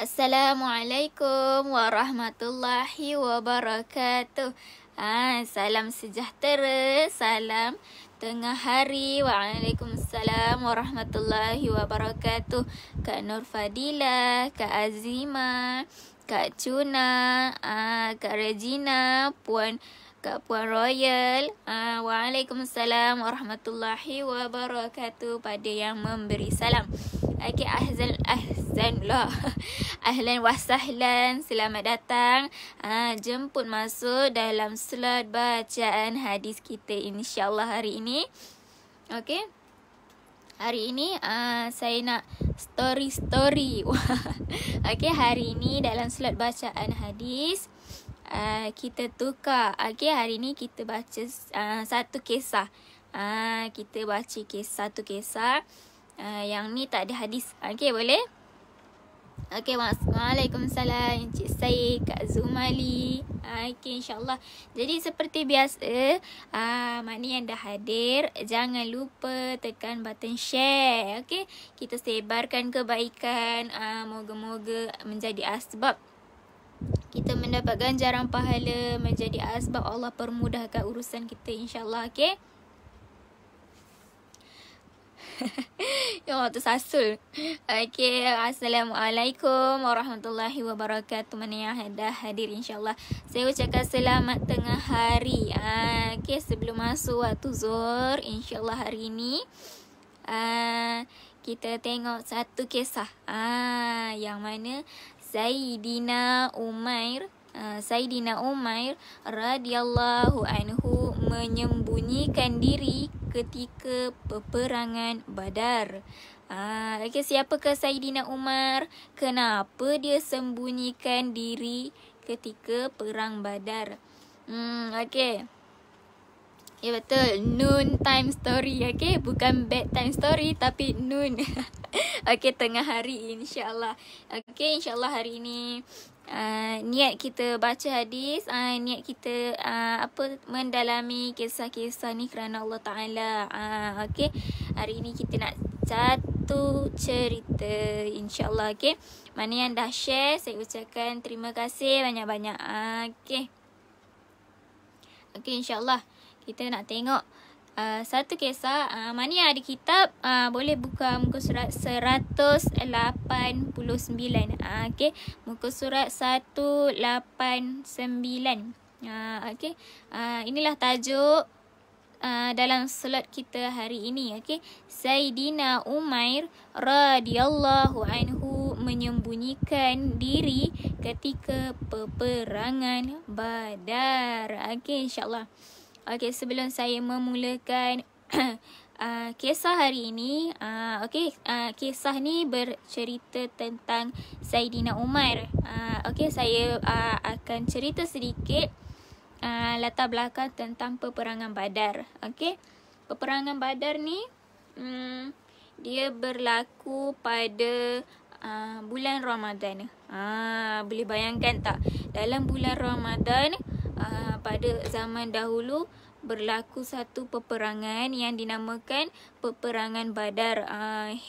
Assalamualaikum warahmatullahi wabarakatuh. Salam sejahtera, salam tengah hari. Waalaikumsalam warahmatullahi wabarakatuh. Kak Nur Fadila, Kak Azima, Kak Cuna, Kak Regina, Kak Puan Royal. Waalaikumsalam warahmatullahi wabarakatuh pada yang memberi salam. Okay, ahlan wa sahlan, selamat datang. Jemput masuk dalam slot bacaan hadis kita insya-Allah hari ini. Okay, hari ini saya nak story. Okay, hari ini dalam slot bacaan hadis kita tukar. Okay, hari ini kita baca satu kisah. Kita baca satu kisah. Yang ni tak ada hadis. Okay, boleh? Okay, Waalaikumsalam Encik Syed, Kak Zumali. Okay, insyaAllah. Jadi seperti biasa, mana yang dah hadir, jangan lupa tekan button share. Okay, kita sebarkan kebaikan. Moga-moga menjadi asbab kita mendapat ganjaran pahala, menjadi asbab Allah permudahkan urusan kita insyaAllah. Okay, ya, tersasul. Okay, Assalamualaikum warahmatullahi wabarakatuh. Mana yang dah hadir insyaAllah, saya ucapkan selamat tengah hari. Okay, sebelum masuk waktu zuhur, insyaAllah hari ini kita tengok satu kisah yang mana Sayyidina Umair radhiyallahu anhu menyembunyikan diri ketika peperangan Badar. Okay, siapakah Sayyidina Umar? Kenapa dia sembunyikan diri ketika perang Badar? Okay. Ya, betul, noon time story. Okay, bukan bedtime story tapi noon. Okay, tengah hari insyaAllah. Okay, insyaAllah hari ini niat kita baca hadis, niat kita mendalami kisah-kisah ni kerana Allah Ta'ala. Okay, hari ini kita nak satu cerita insyaAllah. Okay, mana yang dah share, saya ucapkan terima kasih banyak-banyak. Okay, insyaAllah kita nak tengok satu kisah. Mana yang ada kitab, boleh buka muka surat 189. Okay, muka surat 189. Okay, inilah tajuk dalam slot kita hari ini. Okay, Sayyidina Umair radhiyallahu anhu menyembunyikan diri ketika peperangan Badar. Okay, insyaAllah. Okay, sebelum saya memulakan kisah hari ini, kisah ni bercerita tentang Sayyidina Umar. Okay, saya akan cerita sedikit latar belakang tentang peperangan Badar. Okay, peperangan Badar ni dia berlaku pada bulan Ramadan. Boleh bayangkan tak, dalam bulan Ramadan pada zaman dahulu berlaku satu peperangan yang dinamakan peperangan Badar.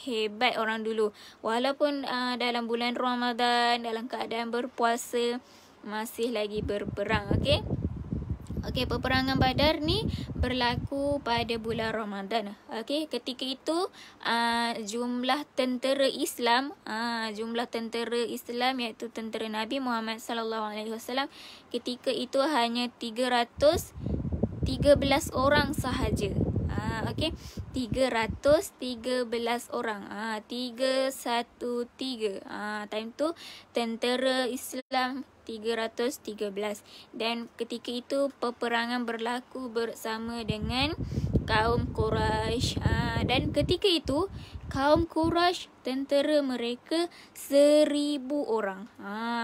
Hebat orang dulu. Walaupun dalam bulan Ramadan, dalam keadaan berpuasa, masih lagi berperang. Okay, peperangan Badar ni berlaku pada bulan Ramadan. Okay, ketika itu jumlah tentera Islam iaitu tentera Nabi Muhammad sallallahu alaihi wasallam ketika itu hanya 313 orang sahaja. Okay, 313 orang. 313. Time tu tentera Islam 313. Dan ketika itu peperangan berlaku bersama dengan kaum Quraisy. Dan ketika itu kaum Quraisy, tentera mereka 1000 orang.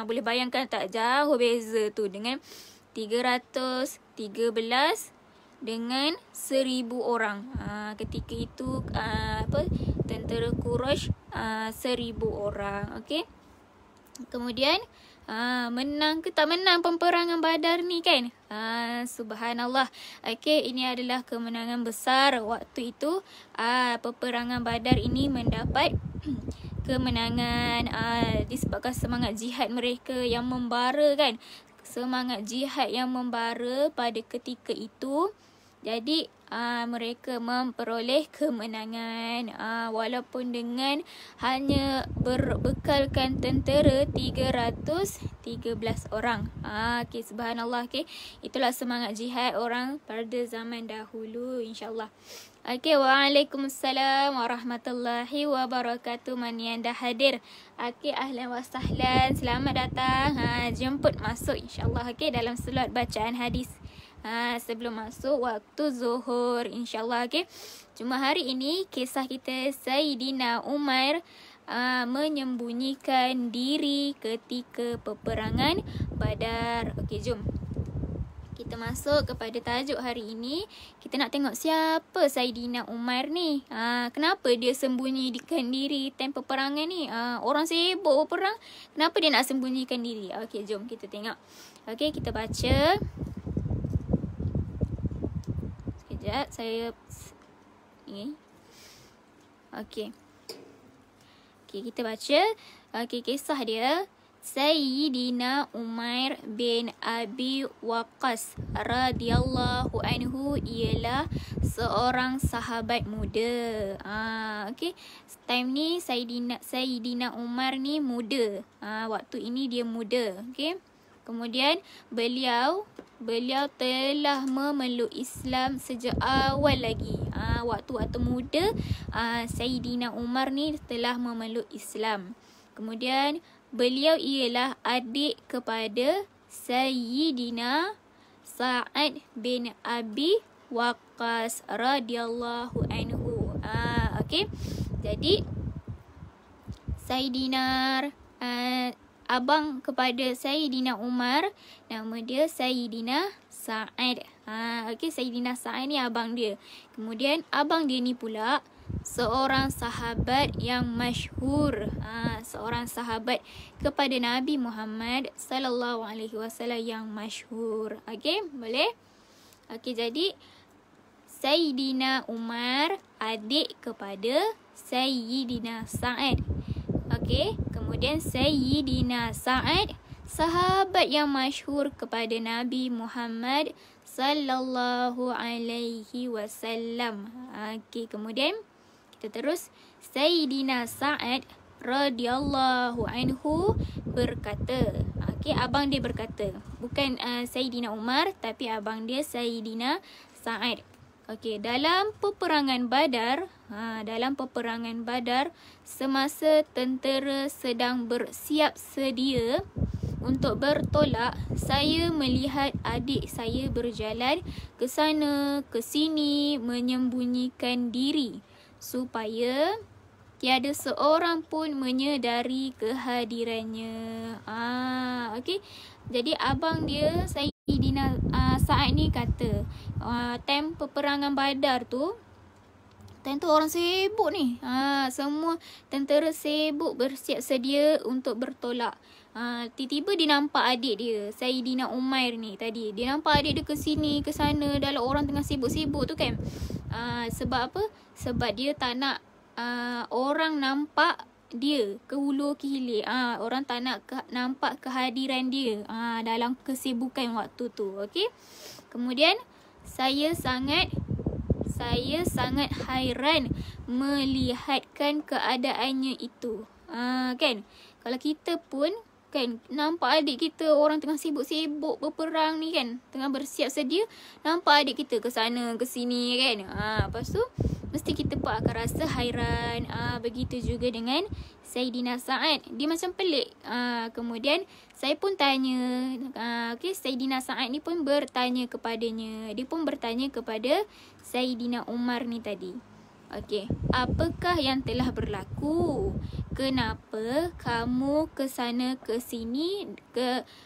Boleh bayangkan tak, jauh beza tu dengan 313 dengan 1000 orang. Ketika itu tentera Quraisy 1000 orang. Okay, kemudian menang ke tak menang peperangan Badar ni kan? Subhanallah. Okay, ini adalah kemenangan besar waktu itu. Peperangan Badar ini mendapat kemenangan, disebabkan semangat jihad mereka yang membara kan. Semangat jihad yang membara pada ketika itu. Jadi mereka memperoleh kemenangan walaupun dengan hanya berbekalkan tentera 313 orang. Okay, subhanallah. Okay, itulah semangat jihad orang pada zaman dahulu, insyaAllah. Okay, waalaikumsalam warahmatullahi wabarakatuh. Mana yang dah hadir? Okay, ahlan wa sahlan, selamat datang. Jemput masuk insyaAllah. Okay, dalam slot bacaan hadis sebelum masuk waktu zuhur, insyaAllah. Okay, cuma hari ini kisah kita Sayyidina Umar menyembunyikan diri ketika peperangan Badar. Okay, jom kita masuk kepada tajuk hari ini. Kita nak tengok siapa Sayyidina Umar ni. Kenapa dia sembunyikan diri time peperangan ni? Orang sibuk berperang, kenapa dia nak sembunyikan diri? Okey, jom kita tengok. Okey, kita baca. Sekejap, saya ni. Okey. Okey, kita baca. Okey, kisah dia. Sayyidina Umar bin Abi Waqqas radhiyallahu anhu ialah seorang sahabat muda. Okey, time ni Sayyidina Umar ni muda. Waktu ini dia muda. Okey. Kemudian beliau telah memeluk Islam sejak awal lagi. Waktu muda, Sayyidina Umar ni telah memeluk Islam. Kemudian beliau ialah adik kepada Sayyidina Sa'ad bin Abi Waqqas radhiyallahu anhu. Okey. Jadi Sayyidina abang kepada Sayyidina Umar, nama dia Sayyidina Sa'ad. Okey, Sayyidina Sa'ad ni abang dia. Kemudian abang dia ni pula seorang sahabat yang masyhur, seorang sahabat kepada Nabi Muhammad sallallahu alaihi wasallam yang masyhur. Okey, boleh? Okey, jadi Sayyidina Umar adik kepada Sayyidina Sa'ad. Okey, kemudian Sayyidina Sa'ad sahabat yang masyhur kepada Nabi Muhammad sallallahu alaihi wasallam. Okey, kemudian kita terus. Sayyidina Sa'ad radhiyallahu anhu berkata. Okey, abang dia berkata. Bukan Sayyidina Umar, tapi abang dia Sayyidina Sa'ad. Okey, dalam peperangan Badar, semasa tentera sedang bersiap sedia untuk bertolak, saya melihat adik saya berjalan ke sana ke sini menyembunyikan diri supaya tiada seorang pun menyedari kehadirannya. Okey. Jadi abang dia Sayyidina Sa'ad ni kata, time peperangan Badar tu, time tu orang sibuk ni. Semua tentera sibuk bersiap sedia untuk bertolak. Tiba-tiba dia nampak adik dia, Sayyidina Umar ni tadi. Dia nampak adik dia ke sini, ke sana, dalam orang tengah sibuk-sibuk tu kan. Sebab apa? Sebab dia tak nak orang nampak dia ke hulu ke hilir. Orang tak nak nampak kehadiran dia dalam kesibukan waktu tu. Okey. Kemudian saya sangat hairan melihatkan keadaannya itu. Kan? Kalau kita pun kan nampak adik kita, orang tengah sibuk-sibuk berperang ni kan, tengah bersiap sedia, nampak adik kita ke sana ke sini kan. Lepas tu mesti kita pun akan rasa hairan. Begitu juga dengan Sayyidina Sa'ad. Dia macam pelik. Kemudian saya pun tanya, okey, Sayyidina Sa'ad ni pun bertanya kepadanya. Dia pun bertanya kepada Sayyidina Umar ni tadi. Okey, apakah yang telah berlaku? Kenapa kamu ke sana ke sini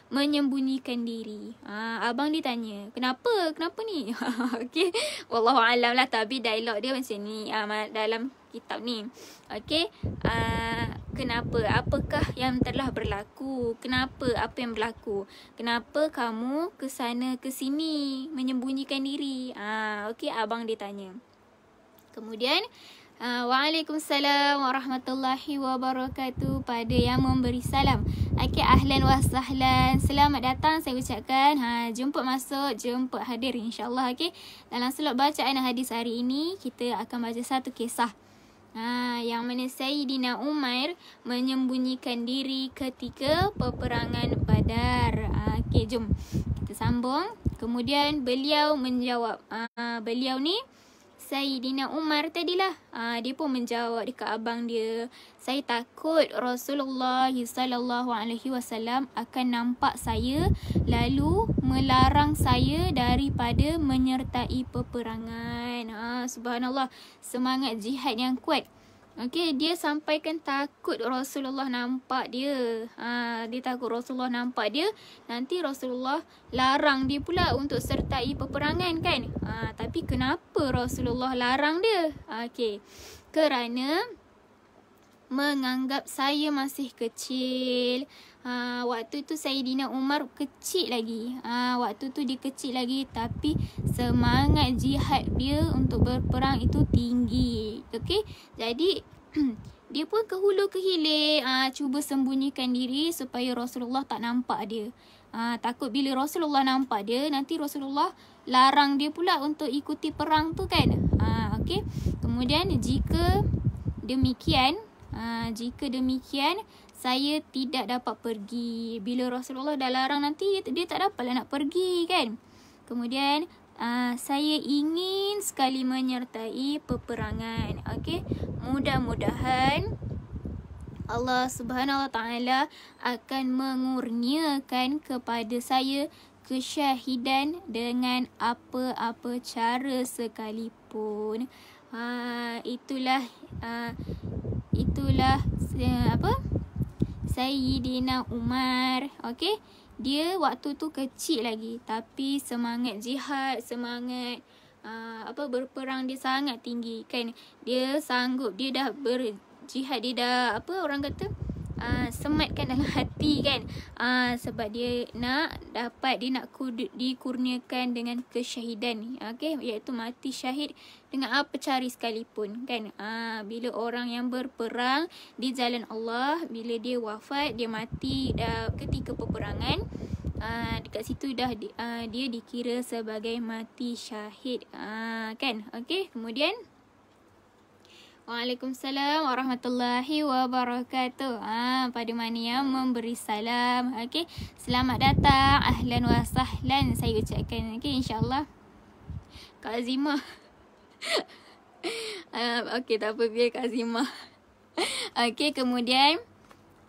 menyembunyikan diri? Abang dia tanya, kenapa ni? Okey, wallahu alam lah, tapi dialog dia macam ni dalam kitab ni. Okey, kenapa? Apakah yang telah berlaku? Apa yang berlaku? Kenapa kamu ke sana ke sini menyembunyikan diri? Okey, abang dia tanya. Kemudian Waalaikumsalam warahmatullahi wabarakatuh. Pada yang memberi salam. Okey, ahlan wa sahlan. Selamat datang saya ucapkan. Jemput masuk, jemput hadir insya-Allah. Okey. Dalam slot bacaan hadis hari ini kita akan baca satu kisah. Yang mana Sayyidina Umar menyembunyikan diri ketika peperangan Badar. Okey, jom kita sambung. Kemudian beliau menjawab. Beliau ni Sayyidina Umar tadilah. Dia pun menjawab dekat abang dia, saya takut Rasulullah sallallahu alaihi wasallam akan nampak saya lalu melarang saya daripada menyertai peperangan. Subhanallah, semangat jihad yang kuat. Okey, dia sampaikan takut Rasulullah nampak dia. Dia takut Rasulullah nampak dia, nanti Rasulullah larang dia pula untuk sertai peperangan kan. Tapi kenapa Rasulullah larang dia? Okey, kerana menganggap saya masih kecil. Waktu tu Sayyidina Umar kecil lagi. Waktu tu dia kecil lagi, tapi semangat jihad dia untuk berperang itu tinggi. Okey, jadi dia pun ke hulu ke hilir, cuba sembunyikan diri supaya Rasulullah tak nampak dia. Takut bila Rasulullah nampak dia, nanti Rasulullah larang dia pula untuk ikuti perang tu kan. Okey, kemudian jika demikian, saya tidak dapat pergi. Bila Rasulullah dah larang, nanti dia tak dapatlah nak pergi kan. Kemudian saya ingin sekali menyertai peperangan. Okey, mudah-mudahan Allah Subhanahu Wa Taala akan mengurniakan kepada saya kesyahidan dengan apa-apa cara sekalipun. Itulah Sayyidina Umar. Okey, dia waktu tu kecil lagi, tapi semangat jihad, semangat berperang dia sangat tinggi kan. Dia sanggup, dia dah berjihad, dia dah sematkan dalam hati kan. Sebab dia nak dikurniakan dengan kesyahidan. Okey, iaitu mati syahid dengan apa cara sekalipun kan. Bila orang yang berperang di jalan Allah, bila dia wafat, dia mati ketika peperangan, dekat situ dah dia dikira sebagai mati syahid kan. Okey, kemudian Waalaikumsalam warahmatullahi wabarakatuh. Pada mana yang memberi salam. Okey, selamat datang, ahlan wa sahlan saya ucapkan. Okey, insya-Allah. Kak Azimah. Okey, tak apa, biar Kak Azimah. Okey, kemudian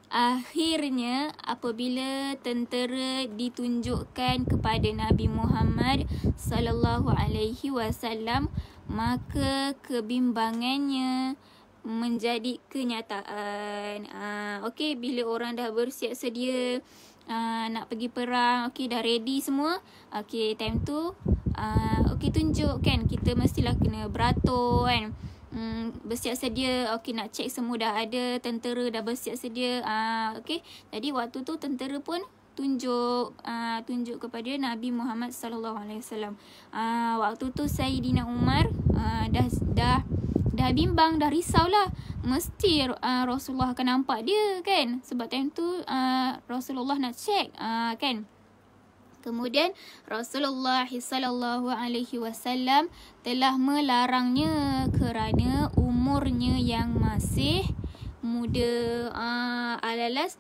akhirnya apabila tentera ditunjukkan kepada Nabi Muhammad sallallahu alaihi wasallam, maka kebimbangannya menjadi kenyataan. Okey, bila orang dah bersiap sedia nak pergi perang, okey dah ready semua. Okey, time tu okey tunjuk kan, kita mestilah kena beratur kan. Bersiap sedia. Okey, nak cek semua dah ada, tentera dah bersiap sedia. Okey, jadi waktu tu tentera pun tunjuk kepada Nabi Muhammad sallallahu alaihi wasallam. Waktu tu Sayyidina Umar dah bimbang, dah risaulah. Mesti Rasulullah akan nampak dia kan. Sebab time tu Rasulullah nak cek kan. Kemudian Rasulullah sallallahu alaihi wasallam telah melarangnya kerana umurnya yang masih muda. Alalas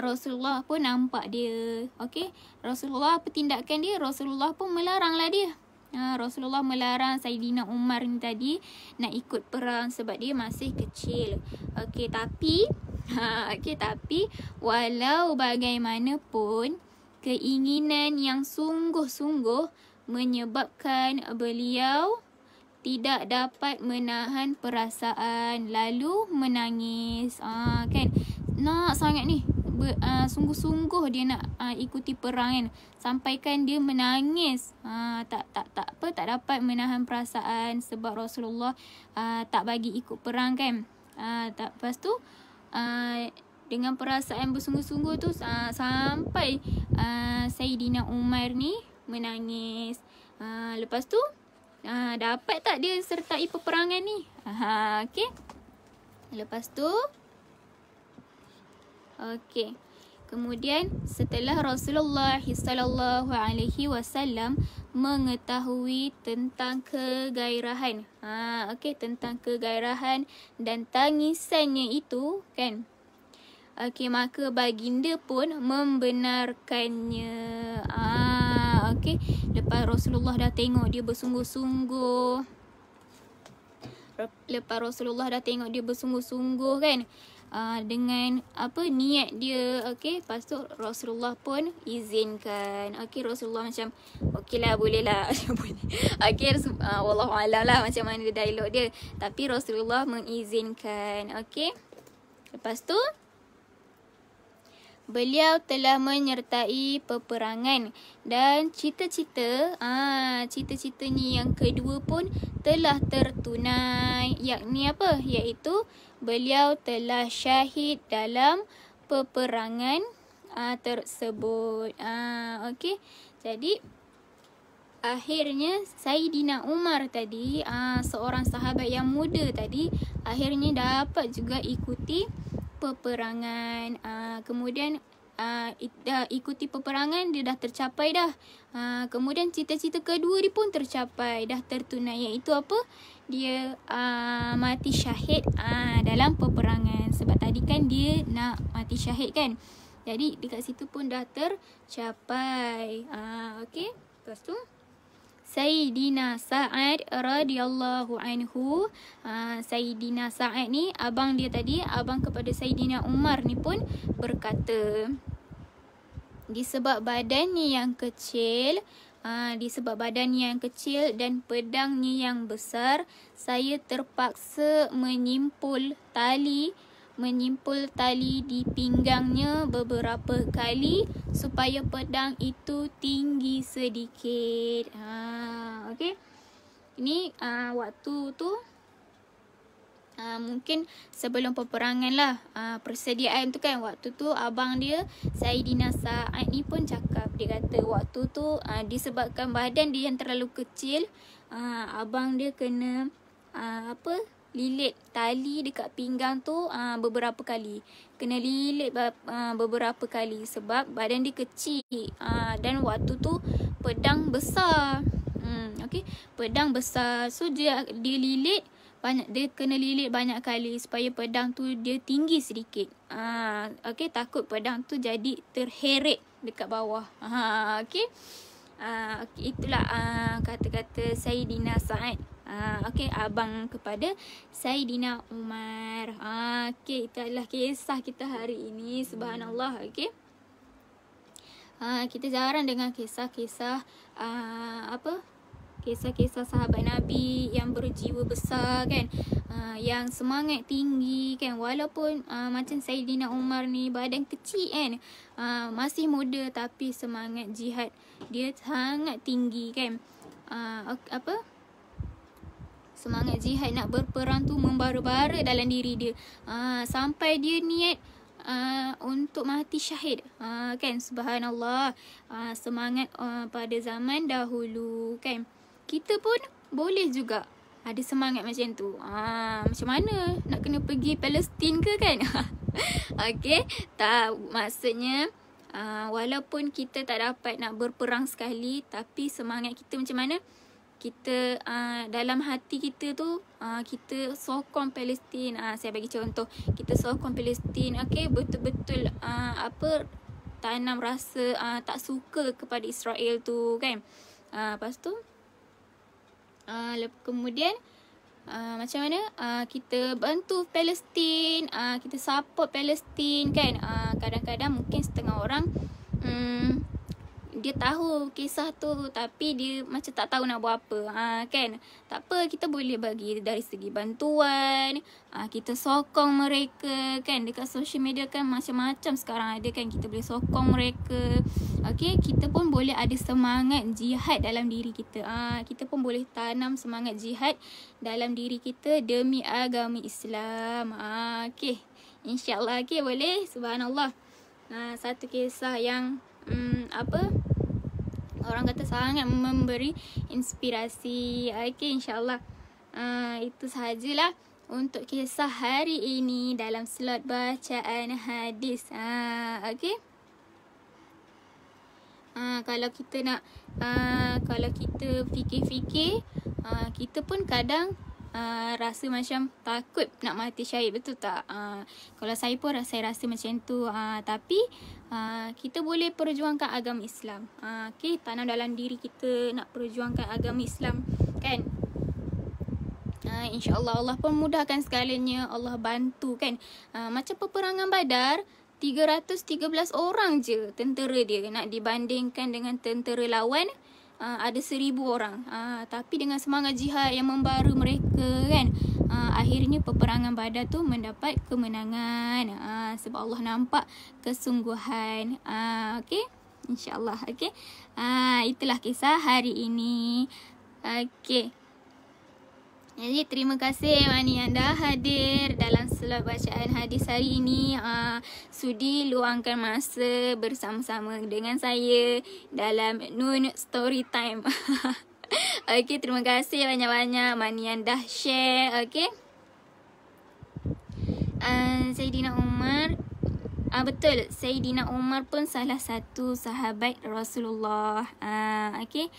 Rasulullah pun nampak dia. Okey, Rasulullah apa tindakan dia? Rasulullah pun melaranglah dia. Rasulullah melarang Sayyidina Umar ni tadi nak ikut perang sebab dia masih kecil. Okey, tapi walau bagaimanapun keinginan yang sungguh-sungguh menyebabkan beliau tidak dapat menahan perasaan lalu menangis. Kan, nak sangat ni, sungguh-sungguh dia nak ikuti perang kan, sampaikan dia menangis. Tak dapat menahan perasaan sebab Rasulullah tak bagi ikut perang kan. Lepas tu dengan perasaan bersungguh-sungguh tu sampai Sayyidina Umar ni menangis. Lepas tu dapat tak dia sertai peperangan ni? Okey. Lepas tu okey. Kemudian setelah Rasulullah sallallahu alaihi wasallam mengetahui tentang kegairahan. Okey, tentang kegairahan dan tangisannya itu kan. Okey, maka baginda pun membenarkannya. Okey, lepas Rasulullah dah tengok dia bersungguh-sungguh. Lepas Rasulullah dah tengok dia bersungguh-sungguh kan. Dengan niat dia, okey, lepas tu Rasulullah pun izinkan. Okey, Rasulullah macam okeylah, bolehlah. Okey, wallahu alam lah macam mana dialog dia, tapi Rasulullah mengizinkan. Okey, lepas tu beliau telah menyertai peperangan dan cita-citanya yang kedua pun telah tertunai, yakni apa? Iaitu beliau telah syahid dalam peperangan tersebut. Okey. Jadi akhirnya Saidina Umar tadi, seorang sahabat yang muda tadi, akhirnya dapat juga ikuti peperangan. Kemudian dah ikuti peperangan, dia dah tercapai dah. Kemudian cita-cita kedua dia pun tercapai, dah tertunai, iaitu apa? Dia mati syahid dalam peperangan. Sebab tadi kan dia nak mati syahid kan. Jadi dekat situ pun dah tercapai. Okey. Lepas tu Sayyidina Sa'ad radhiyallahu anhu. Sayyidina Sa'ad ni abang dia tadi, abang kepada Sayyidina Umar ni pun berkata, disebab badannya yang kecil dan pedangnya yang besar, saya terpaksa menyimpul tali di pinggangnya beberapa kali supaya pedang itu tinggi sedikit. Okey. Ini waktu tu mungkin sebelum peperangan lah, persediaan tu kan. Waktu tu abang dia Saidina Sa'ad ni pun cakap, dia kata waktu tu disebabkan badan dia yang terlalu kecil, abang dia kena lilit tali dekat pinggang tu beberapa kali. Kena lilit beberapa kali sebab badan dia kecil, dan waktu tu pedang besar. Okey, pedang besar. So dia lilit banyak, dia kena lilit banyak kali supaya pedang tu dia tinggi sedikit. Okey, takut pedang tu jadi terheret dekat bawah. Okey. Itulah kata-kata Sayyidina Sa'ad. Okey, abang kepada Sayyidina Umar. Okey, itu adalah kisah kita hari ini. Subhanallah. Okey. Kita jarang dengar kisah-kisah kisah-kisah sahabat Nabi yang berjiwa besar kan, yang semangat tinggi kan, walaupun macam Sayyidina Umar ni badan kecil kan, masih muda tapi semangat jihad dia sangat tinggi kan. Semangat jihad nak berperang tu membara-bara dalam diri dia, sampai dia niat untuk mati syahid. Kan, subhanallah. Semangat pada zaman dahulu kan. Kita pun boleh juga ada semangat macam tu. Macam mana nak kena pergi Palestin ke kan? Okey, tak, maksudnya walaupun kita tak dapat nak berperang sekali, tapi semangat kita macam mana? Kita dalam hati kita tu kita sokong Palestin. Saya bagi contoh, kita sokong Palestin. Okey, betul-betul tanam rasa tak suka kepada Israel tu kan. Lepas tu kemudian macam mana kita bantu Palestin, kita support Palestin kan. Kadang-kadang mungkin setengah orang dia tahu kisah tu tapi dia macam tak tahu nak buat apa, kan. Tak apa, kita boleh bagi dari segi bantuan, kita sokong mereka kan. Dekat social media kan macam-macam sekarang ada kan, kita boleh sokong mereka. Okey, kita pun boleh ada semangat jihad dalam diri kita. Kita pun boleh tanam semangat jihad dalam diri kita demi agama Islam. Okey, insya-Allah. Okey, boleh. Subhanallah. Satu kisah yang orang kata sangat memberi inspirasi. Okey, insya-Allah. Itu sahajalah untuk kisah hari ini dalam slot bacaan hadis. Okey. Kalau kita nak kalau kita fikir-fikir, kita pun kadang rasa macam takut nak mati syahid, betul tak? Kalau saya pun saya rasa macam tu. Tapi kita boleh perjuangkan agama Islam. Okay, tanam dalam diri kita nak perjuangkan agama Islam, kan? InsyaAllah Allah pun mudahkan segalanya. Allah bantu, kan? Macam peperangan Badar, 313 orang je tentera dia, nak dibandingkan dengan tentera lawan ada 1000 orang. Tapi dengan semangat jihad yang membara mereka, kan, akhirnya peperangan Badar tu mendapat kemenangan. Sebab Allah nampak kesungguhan. Okey, InsyaAllah. Okey, itulah kisah hari ini. Okey, jadi terima kasih Mani yang dah hadir dalam slot bacaan hadis hari ini. Sudi luangkan masa bersama-sama dengan saya dalam Nun Story Time. Okey, terima kasih banyak-banyak Mani yang dah share. Okey, Sayyidina Umar, betul, Sayyidina Umar pun salah satu sahabat Rasulullah. Okey,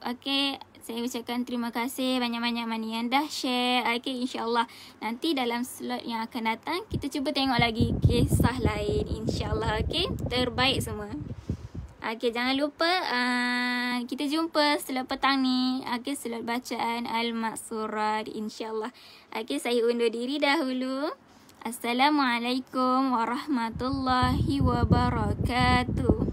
okey, saya ucapkan terima kasih banyak-banyak Mani yang dah share. Okay, insyaAllah nanti dalam slot yang akan datang kita cuba tengok lagi kisah lain, insyaAllah. Okay, terbaik semua. Okay, jangan lupa kita jumpa slot petang ni. Okay, slot bacaan Al-Maqsurat, insyaAllah. Okay, saya undur diri dahulu. Assalamualaikum warahmatullahi wabarakatuh.